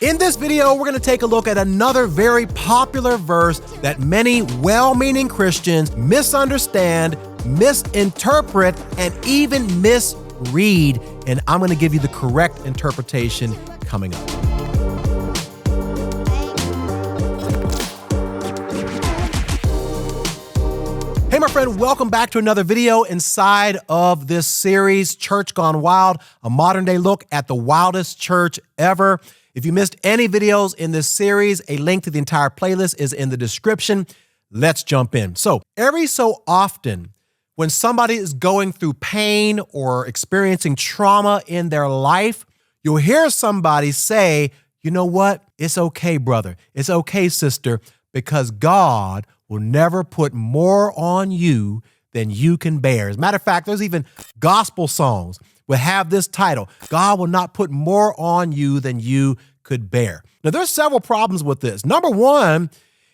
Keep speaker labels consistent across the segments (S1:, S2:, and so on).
S1: In this video, we're going to take a look at another very popular verse that many well-meaning Christians misunderstand, misinterpret, and even misread. And I'm going to give you the correct interpretation coming up. Hey, my friend, welcome back to another video inside of this series, Church Gone Wild, a modern-day look at the wildest church ever. If you missed any videos in this series, a link to the entire playlist is in the description. Let's jump in. So every so often, when somebody is going through pain or experiencing trauma in their life, you'll hear somebody say, you know what? It's okay, brother. It's okay, sister, because God will never put more on you than you can bear. As a matter of fact, there's even gospel songs will have this title, God will not put more on you than you could bear. Now, there's several problems with this. Number one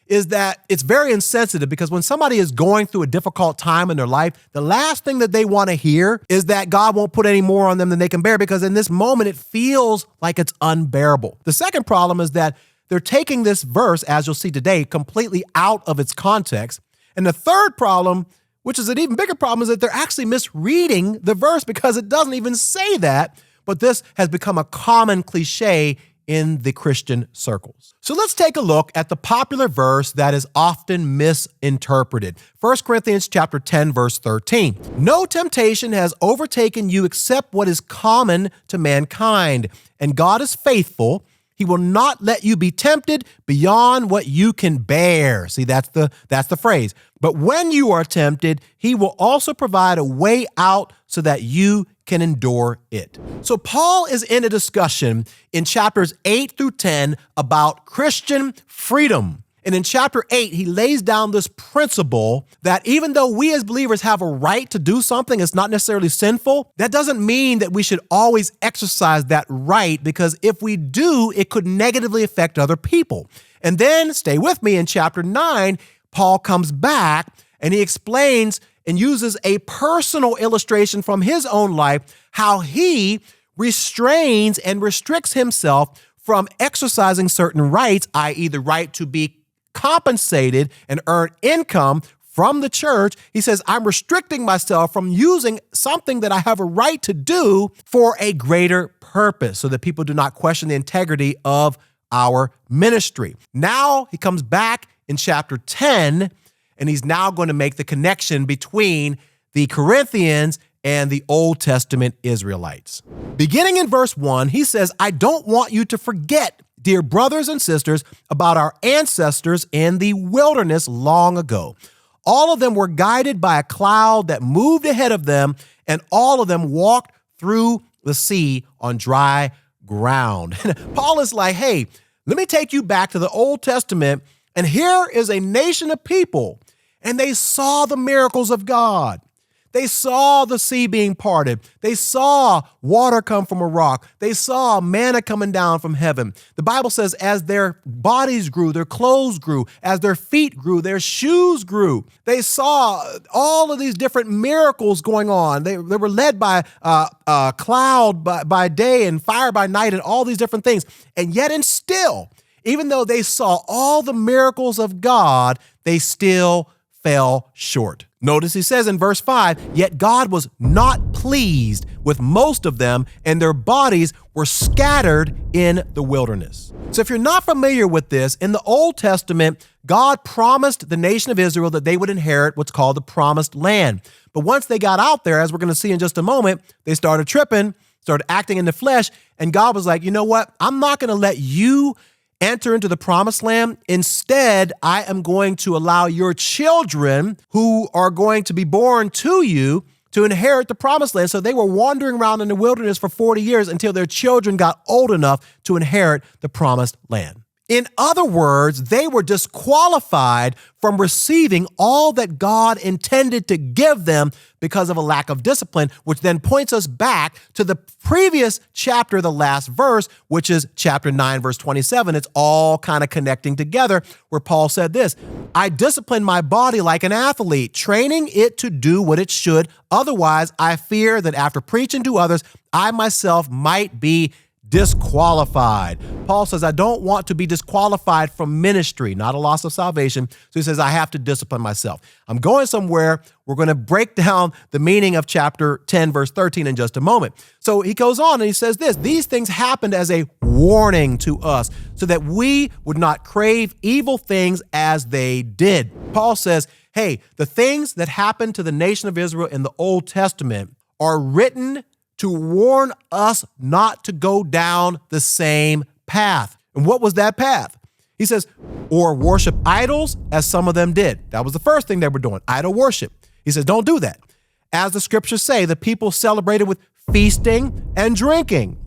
S1: is that it's very insensitive because when somebody is going through a difficult time in their life, the last thing that they want to hear is that God won't put any more on them than they can bear, because in this moment, it feels like it's unbearable. The second problem is that they're taking this verse, as you'll see today, completely out of its context. And the third problem, which is an even bigger problem, is that they're actually misreading the verse because it doesn't even say that. But this has become a common cliche in the Christian circles. So let's take a look at the popular verse that is often misinterpreted. 1 Corinthians chapter 10, verse 13. No temptation has overtaken you except what is common to mankind, and God is faithful. He will not let you be tempted beyond what you can bear. See, that's the phrase. But when you are tempted, he will also provide a way out so that you can endure it. So Paul is in a discussion in chapters 8 through 10 about Christian freedom. And in chapter 8, he lays down this principle that even though we as believers have a right to do something, it's not necessarily sinful, that doesn't mean that we should always exercise that right, because if we do, it could negatively affect other people. And then, stay with me, in chapter 9, Paul comes back and he explains and uses a personal illustration from his own life, how he restrains and restricts himself from exercising certain rights, i.e. the right to be compensated and earn income from the church. He says, I'm restricting myself from using something that I have a right to do for a greater purpose so that people do not question the integrity of our ministry. Now he comes back in chapter 10, and he's now going to make the connection between the Corinthians and the Old Testament Israelites. Beginning in verse 1, he says, I don't want you to forget, dear brothers and sisters, about our ancestors in the wilderness long ago. All of them were guided by a cloud that moved ahead of them, and all of them walked through the sea on dry ground. Paul is like, hey, let me take you back to the Old Testament, and here is a nation of people, and they saw the miracles of God. They saw the sea being parted. They saw water come from a rock. They saw manna coming down from heaven. The Bible says as their bodies grew, their clothes grew. As their feet grew, their shoes grew. They saw all of these different miracles going on. They were led by a cloud by day and fire by night and all these different things. And yet and still, even though they saw all the miracles of God, they still fell short. Notice he says in verse 5, yet God was not pleased with most of them, and their bodies were scattered in the wilderness. So if you're not familiar with this, in the Old Testament, God promised the nation of Israel that they would inherit what's called the promised land. But once they got out there, as we're going to see in just a moment, they started tripping, started acting in the flesh, and God was like, you know what? I'm not going to let you enter into the promised land. Instead, I am going to allow your children who are going to be born to you to inherit the promised land. So they were wandering around in the wilderness for 40 years until their children got old enough to inherit the promised land. In other words, they were disqualified from receiving all that God intended to give them because of a lack of discipline, which then points us back to the previous chapter, the last verse, which is chapter 9, verse 27. It's all kind of connecting together, where Paul said this, I discipline my body like an athlete, training it to do what it should. Otherwise, I fear that after preaching to others, I myself might be disqualified. Paul says, I don't want to be disqualified from ministry, not a loss of salvation. So he says, I have to discipline myself. I'm going somewhere. We're going to break down the meaning of chapter 10, verse 13 in just a moment. So he goes on and he says this, these things happened as a warning to us so that we would not crave evil things as they did. Paul says, hey, the things that happened to the nation of Israel in the Old Testament are written to warn us not to go down the same path. And what was that path? He says, or worship idols as some of them did. That was the first thing they were doing, idol worship. He says, don't do that. As the scriptures say, the people celebrated with feasting and drinking,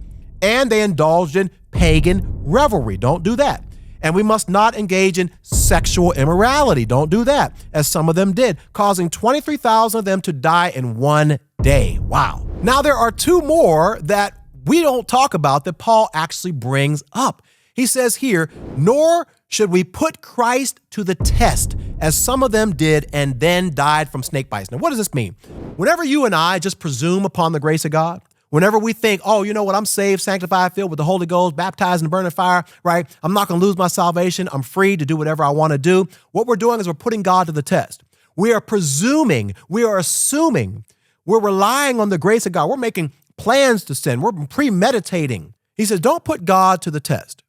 S1: and they indulged in pagan revelry. Don't do that. And we must not engage in sexual immorality. Don't do that, as some of them did, causing 23,000 of them to die in one day. Wow. Now, there are two more that we don't talk about that Paul actually brings up. He says here, nor should we put Christ to the test, as some of them did and then died from snake bites. Now, what does this mean? Whenever you and I just presume upon the grace of God, whenever we think, oh, you know what, I'm saved, sanctified, filled with the Holy Ghost, baptized in the burning fire, right? I'm not going to lose my salvation. I'm free to do whatever I want to do. What we're doing is we're putting God to the test. We are presuming, we are assuming, we're relying on the grace of God. We're making plans to sin. We're premeditating. He says, don't put God to the test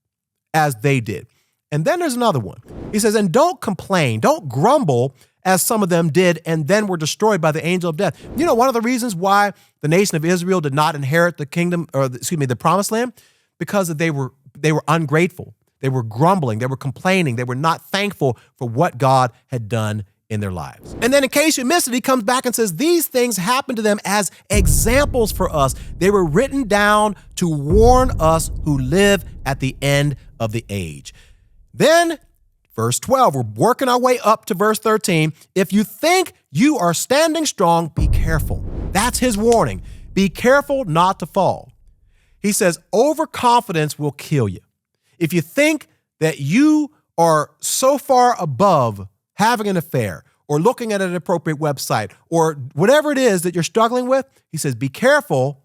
S1: as they did. And then there's another one. He says, and don't complain, don't grumble as some of them did, and then were destroyed by the angel of death. You know, one of the reasons why the nation of Israel did not inherit the kingdom, or the promised land, because they were ungrateful. They were grumbling. They were complaining. They were not thankful for what God had done in their lives. And then in case you missed it, he comes back and says, these things happened to them as examples for us. They were written down to warn us who live at the end of the age. Then verse 12, we're working our way up to verse 13. If you think you are standing strong, be careful. That's his warning. Be careful not to fall. He says, overconfidence will kill you. If you think that you are so far above having an affair or looking at an appropriate website or whatever it is that you're struggling with, he says, be careful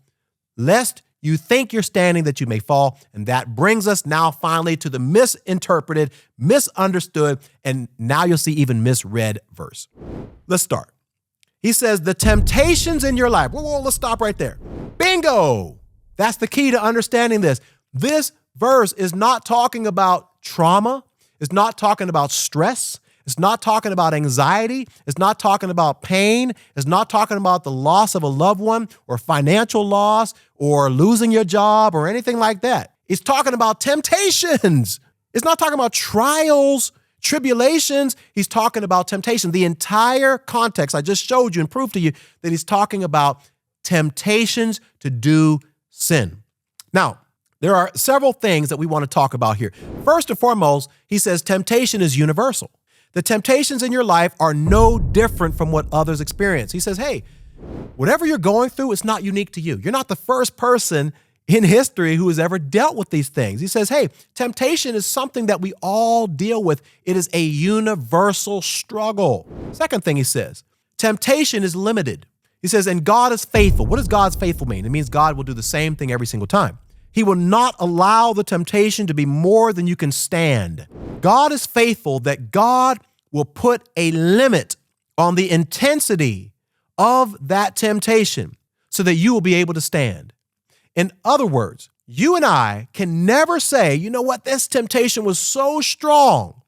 S1: lest you think you're standing that you may fall. And that brings us now finally to the misinterpreted, misunderstood, and now you'll see even misread verse. Let's start. He says, the temptations in your life. Whoa, let's stop right there. Bingo. That's the key to understanding this. This verse is not talking about trauma. It's not talking about stress. It's not talking about anxiety. It's not talking about pain. It's not talking about the loss of a loved one or financial loss or losing your job or anything like that. It's talking about temptations. It's not talking about trials, tribulations. He's talking about temptation. The entire context, I just showed you and proved to you that he's talking about temptations to do sin. Now, there are several things that we want to talk about here. First and foremost, he says temptation is universal. The temptations in your life are no different from what others experience. He says, hey, whatever you're going through, it's not unique to you. You're not the first person in history who has ever dealt with these things. He says, hey, temptation is something that we all deal with. It is a universal struggle. Second thing he says, temptation is limited. He says, and God is faithful. What does God's faithful mean? It means God will do the same thing every single time. He will not allow the temptation to be more than you can stand. God is faithful that God will put a limit on the intensity of that temptation so that you will be able to stand. In other words, you and I can never say, you know what, this temptation was so strong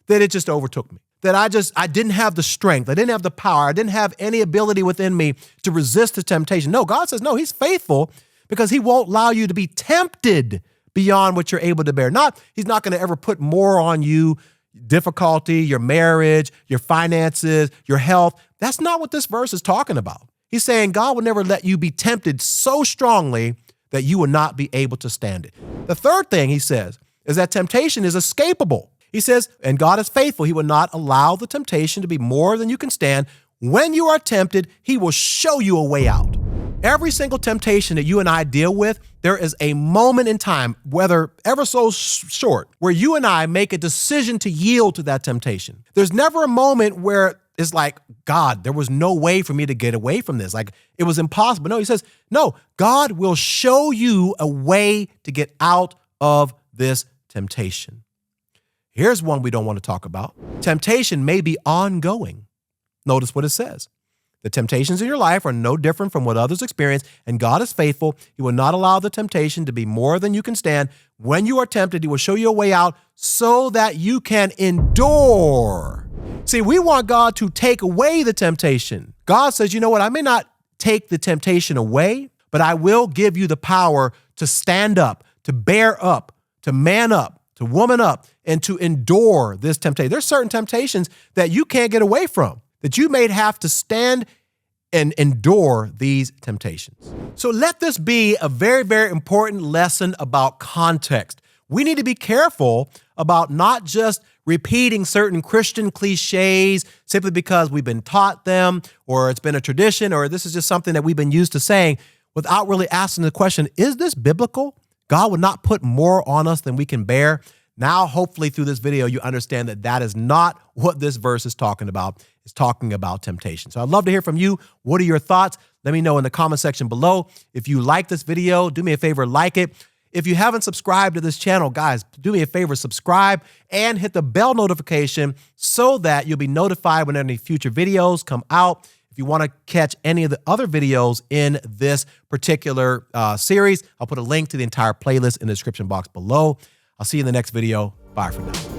S1: that it just overtook me, that I didn't have the strength, I didn't have the power, I didn't have any ability within me to resist the temptation. No, God says, no, he's faithful because he won't allow you to be tempted beyond what you're able to bear. He's not going to ever put more on you, difficulty, your marriage, your finances, your health. That's not what this verse is talking about. He's saying God will never let you be tempted so strongly that you will not be able to stand it. The third thing he says is that temptation is escapable. He says, and God is faithful. He will not allow the temptation to be more than you can stand. When you are tempted, he will show you a way out. Every single temptation that you and I deal with, there is a moment in time, whether ever so short, where you and I make a decision to yield to that temptation. There's never a moment where it's like, God, there was no way for me to get away from this. Like, it was impossible. No, he says, no, God will show you a way to get out of this temptation. Here's one we don't want to talk about. Temptation may be ongoing. Notice what it says. The temptations in your life are no different from what others experience, and God is faithful. He will not allow the temptation to be more than you can stand. When you are tempted, he will show you a way out so that you can endure. See, we want God to take away the temptation. God says, you know what? I may not take the temptation away, but I will give you the power to stand up, to bear up, to man up, to woman up, and to endure this temptation. There's certain temptations that you can't get away from, that you may have to stand and endure these temptations. So let this be a very, very important lesson about context. We need to be careful about not just repeating certain Christian cliches simply because we've been taught them, or it's been a tradition, or this is just something that we've been used to saying without really asking the question, is this biblical? God would not put more on us than we can bear. Now, hopefully through this video, you understand that that is not what this verse is talking about. It's talking about temptation. So I'd love to hear from you. What are your thoughts? Let me know in the comment section below. If you like this video, do me a favor, like it. If you haven't subscribed to this channel, guys, do me a favor, subscribe and hit the bell notification so that you'll be notified when any future videos come out. If you want to catch any of the other videos in this particular series, I'll put a link to the entire playlist in the description box below. I'll see you in the next video. Bye for now.